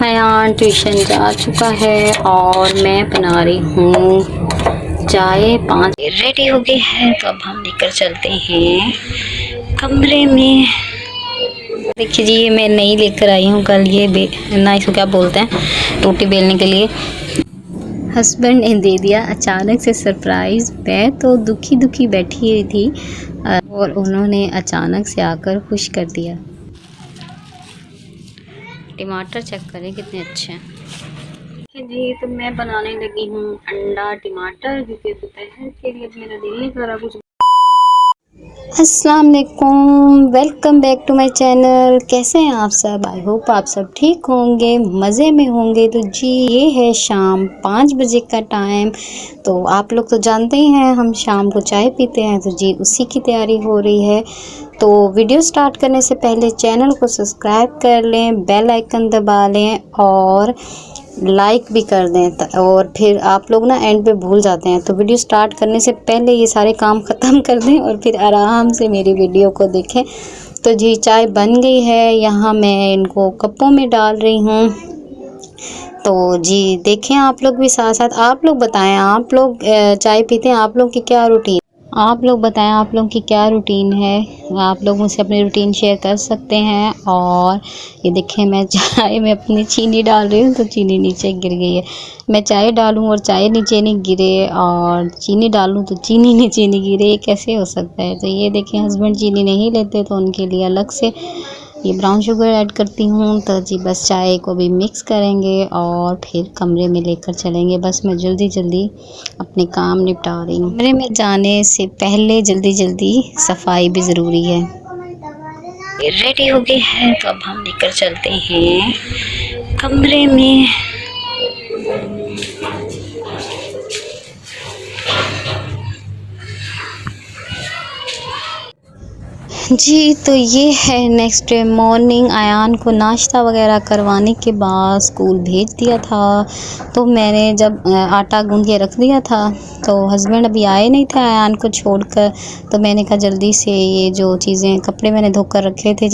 Ayan tuition जा चुका है और मैं बना रही हूँ चाय। 5 रेडी हो गई है तो अब हम लेकर चलते हैं कमरे में। देखिए जी, ये मैं नहीं लेकर आई हूँ कल ये ना इसको क्या बोलते हैं, रोटी बेलने के लिए। हस्बैंड ने दे दिया अचानक से सरप्राइज़। मैं तो दुखी दुखी बैठी हुई थी और उन्होंने अचानक से आकर खुश कर दिया। टमाटर चेक करें कितने अच्छे हैं जी। तो मैं बनाने लगी हूँ अंडा टमाटर, क्योंकि दोपहर के लिए मेरा दिल नहीं कर रहा कुछ। अस्सलाम वालेकुम, welcome back to my channel. कैसे हैं आप सब? आई होप आप सब ठीक होंगे, मज़े में होंगे। तो जी ये है शाम 5 बजे का टाइम। तो आप लोग तो जानते ही हैं हम शाम को चाय पीते हैं, तो जी उसी की तैयारी हो रही है। तो वीडियो स्टार्ट करने से पहले चैनल को सब्सक्राइब कर लें, बेल आइकन दबा लें और लाइक भी कर दें। और फिर आप लोग ना एंड पे भूल जाते हैं, तो वीडियो स्टार्ट करने से पहले ये सारे काम ख़त्म कर दें और फिर आराम से मेरी वीडियो को देखें। तो जी चाय बन गई है, यहाँ मैं इनको कपों में डाल रही हूँ। तो जी देखें आप लोग भी साथ साथ। आप लोग बताएं, आप लोग चाय पीते हैं, आप लोग की क्या रूटीन, आप लोग बताएं आप लोगों की क्या रूटीन है। आप लोग मुझसे अपनी रूटीन शेयर कर सकते हैं। और ये देखें मैं चाय में अपनी चीनी डाल रही हूँ तो चीनी नीचे गिर गई है। मैं चाय डालूँ और चाय नीचे नहीं गिरे और चीनी डालूँ तो चीनी नीचे नहीं गिरे, ये कैसे हो सकता है। तो ये देखें हस्बैंड चीनी नहीं लेते तो उनके लिए अलग से ये ब्राउन शुगर ऐड करती हूँ। तो जी बस चाय को भी मिक्स करेंगे और फिर कमरे में लेकर चलेंगे। बस मैं जल्दी जल्दी अपने काम निपटा रही हूँ। कमरे में जाने से पहले जल्दी जल्दी सफाई भी ज़रूरी है। रेडी हो गई है तो अब हम लेकर चलते हैं कमरे में। जी तो ये है नेक्स्ट डे मॉर्निंग। अयान को नाश्ता वगैरह करवाने के बाद स्कूल भेज दिया था। तो मैंने जब आटा गूंद के रख दिया था तो हस्बैंड अभी आए नहीं थे अयान को छोड़कर, तो मैंने कहा जल्दी से ये जो चीज़ें कपड़े मैंने धोकर रखे थे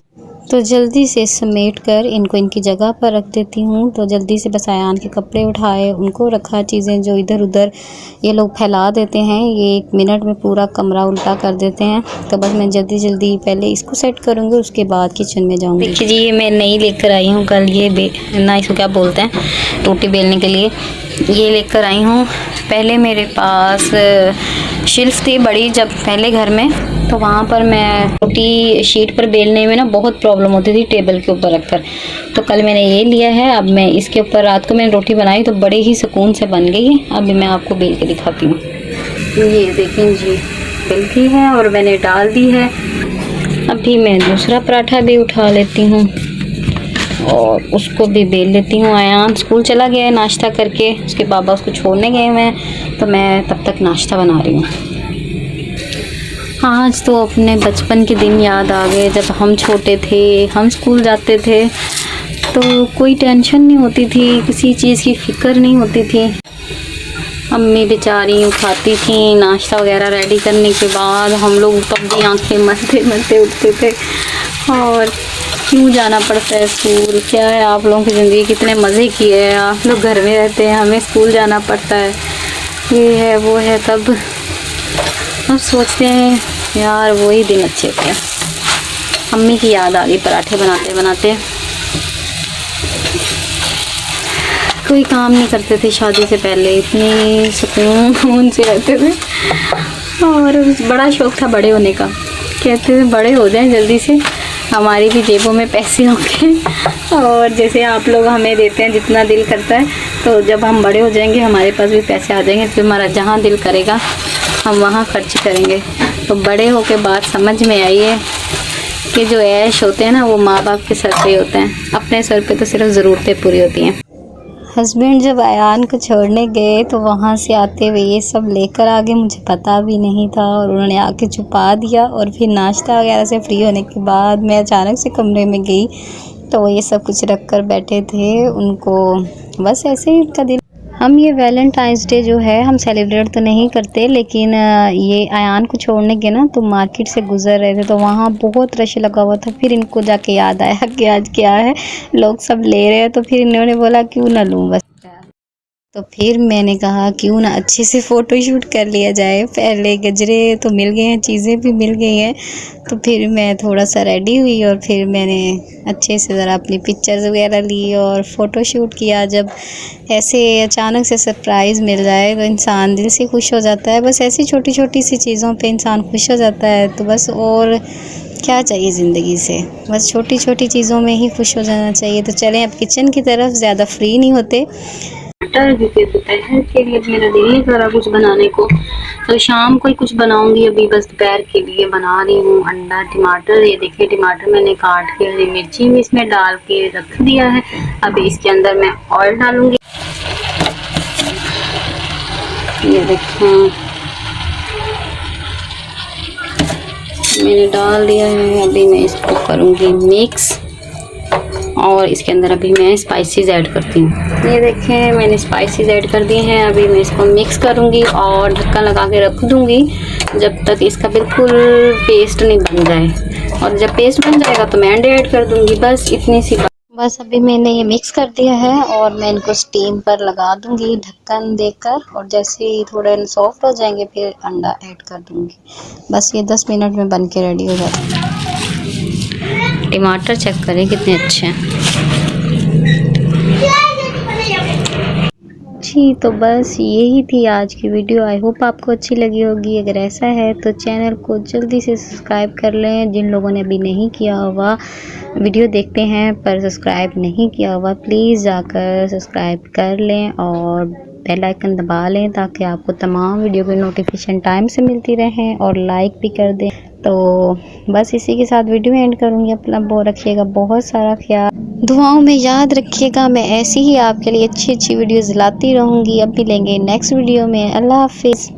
तो जल्दी से समेट कर इनको इनकी जगह पर रख देती हूँ। तो जल्दी से बस अयान के कपड़े उठाए, उनको रखा, चीज़ें जो इधर उधर ये लोग फैला देते हैं, ये 1 मिनट में पूरा कमरा उल्टा कर देते हैं। तो बस मैं जल्दी जल्दी पहले इसको सेट करूँगी, उसके बाद किचन में जाऊँगी। देखिए जी ये मैं नहीं लेकर आई हूँ कल ये ना इसको क्या बोलते हैं, रोटी बेलने के लिए ये लेकर आई हूँ। पहले मेरे पास शिल्फ थी बड़ी जब पहले घर में, तो वहाँ पर मैं रोटी शीट पर बेलने में ना बहुत प्रॉब्लम होती थी टेबल के ऊपर रखकर। तो कल मैंने ये लिया है। अब मैं इसके ऊपर रात को मैंने रोटी बनाई तो बड़े ही सुकून से बन गई है। अभी मैं आपको बेल के दिखाती हूँ। ये देखें जी बेल गई है और मैंने डाल दी है। अभी मैं दूसरा पराठा भी उठा लेती हूँ और उसको भी बेल लेती हूँ। अयान स्कूल चला गया है नाश्ता करके, उसके पापा उसको छोड़ने गए हुए हैं, तो मैं तब तक नाश्ता बना रही हूँ। आज तो अपने बचपन के दिन याद आ गए जब हम छोटे थे, हम स्कूल जाते थे तो कोई टेंशन नहीं होती थी, किसी चीज़ की फ़िक्र नहीं होती थी। अम्मी बेचारी उठाती थी नाश्ता वगैरह रेडी करने के बाद, हम लोग तब भी आँखें मलते मलते उठते थे। और क्यों जाना पड़ता है स्कूल, क्या है आप लोगों की ज़िंदगी, कितने मज़े किए हैं आप लोग, घर में रहते हैं हमें स्कूल जाना पड़ता है, ये है वो है। तब हम सोचते हैं यार वही दिन अच्छे थे। अम्मी की याद आ गई पराठे बनाते बनाते। कोई काम नहीं करते थे शादी से पहले, इतनी सुकून से रहते थे और बड़ा शौक़ था बड़े होने का। कहते थे बड़े हो जाएं जल्दी से, हमारी भी जेबों में पैसे होंगे और जैसे आप लोग हमें देते हैं जितना दिल करता है, तो जब हम बड़े हो जाएंगे हमारे पास भी पैसे आ जाएंगे, तो हमारा जहाँ दिल करेगा हम वहाँ खर्च करेंगे। तो बड़े हो के बाद समझ में आई है कि जो ऐश होते हैं ना वो माँ बाप के सर पे होते हैं, अपने सर पे तो सिर्फ ज़रूरतें पूरी होती हैं। हस्बैंड जब अयान को छोड़ने गए तो वहाँ से आते हुए ये सब लेकर आ गए, मुझे पता भी नहीं था और उन्होंने आके छुपा दिया। और फिर नाश्ता वगैरह से फ्री होने के बाद मैं अचानक से कमरे में गई तो ये सब कुछ रख कर बैठे थे, उनको बस ऐसे ही उनका दिल हम ये वैलेंटाइंस डे जो है हम सेलिब्रेट तो नहीं करते, लेकिन ये अयान को छोड़ने के ना तो मार्केट से गुजर रहे थे तो वहाँ बहुत रश लगा हुआ था। फिर इनको जाके याद आया कि आज क्या है, लोग सब ले रहे हैं, तो फिर इन्होंने बोला क्यों ना लूँ बस। तो फिर मैंने कहा क्यों ना अच्छे से फ़ोटो शूट कर लिया जाए। पहले गजरे तो मिल गए हैं, चीज़ें भी मिल गई हैं, तो फिर मैं थोड़ा सा रेडी हुई और फिर मैंने अच्छे से ज़रा अपनी पिक्चर्स वगैरह ली और फ़ोटो शूट किया। जब ऐसे अचानक से सरप्राइज़ मिल जाए तो इंसान दिल से खुश हो जाता है। बस ऐसी छोटी छोटी सी चीज़ों पे इंसान खुश हो जाता है, तो बस और क्या चाहिए ज़िंदगी से, बस छोटी छोटी चीज़ों में ही खुश हो जाना चाहिए। तो चलें अब किचन की तरफ, ज़्यादा फ्री नहीं होते। टमाटर क्योंकि दोपहर के लिए मेरा दिल नहीं कर रहा कुछ बनाने को, तो शाम को ही कुछ बनाऊंगी। अभी बस दोपहर के लिए बना रही हूँ अंडा टमाटर। ये देखिए टमाटर मैंने काट के, हरी मिर्ची भी इसमें डाल के रख दिया है। अभी इसके अंदर मैं ऑयल डालूंगी। ये देखें मैंने डाल दिया है। अभी मैं इसको करूँगी मिक्स और इसके अंदर अभी मैं स्पाइसेस ऐड करती हूँ। ये देखें मैंने स्पाइसेस ऐड कर दिए हैं। अभी मैं इसको मिक्स करूँगी और ढक्कन लगा के रख दूँगी जब तक इसका बिल्कुल पेस्ट नहीं बन जाए, और जब पेस्ट बन जाएगा तो मैं अंडे ऐड कर दूँगी। बस इतनी सी बात। बस अभी मैंने ये मिक्स कर दिया है और मैं इनको स्टीम पर लगा दूँगी ढक्कन देकर, और जैसे ही थोड़े सॉफ्ट हो जाएंगे फिर अंडा ऐड कर दूँगी। बस ये 10 मिनट में बन के रेडी हो जाता है। टमाटर चेक करें कितने अच्छे हैं जी। तो बस यही थी आज की वीडियो। आई होप आपको अच्छी लगी होगी। अगर ऐसा है तो चैनल को जल्दी से सब्सक्राइब कर लें। जिन लोगों ने अभी नहीं किया हुआ, वीडियो देखते हैं पर सब्सक्राइब नहीं किया हुआ, प्लीज़ जाकर सब्सक्राइब कर लें और बेल आइकन दबा लें ताकि आपको तमाम वीडियो की नोटिफिकेशन टाइम से मिलती रहें, और लाइक भी कर दें। तो बस इसी के साथ वीडियो एंड करूँगी। अपना बहुत रखिएगा, बहुत सारा ख्याल, दुआओं में याद रखिएगा। मैं ऐसी ही आपके लिए अच्छी अच्छी वीडियोज़ लाती रहूँगी। अब मिलेंगे नेक्स्ट वीडियो में। अल्लाह हाफिज़।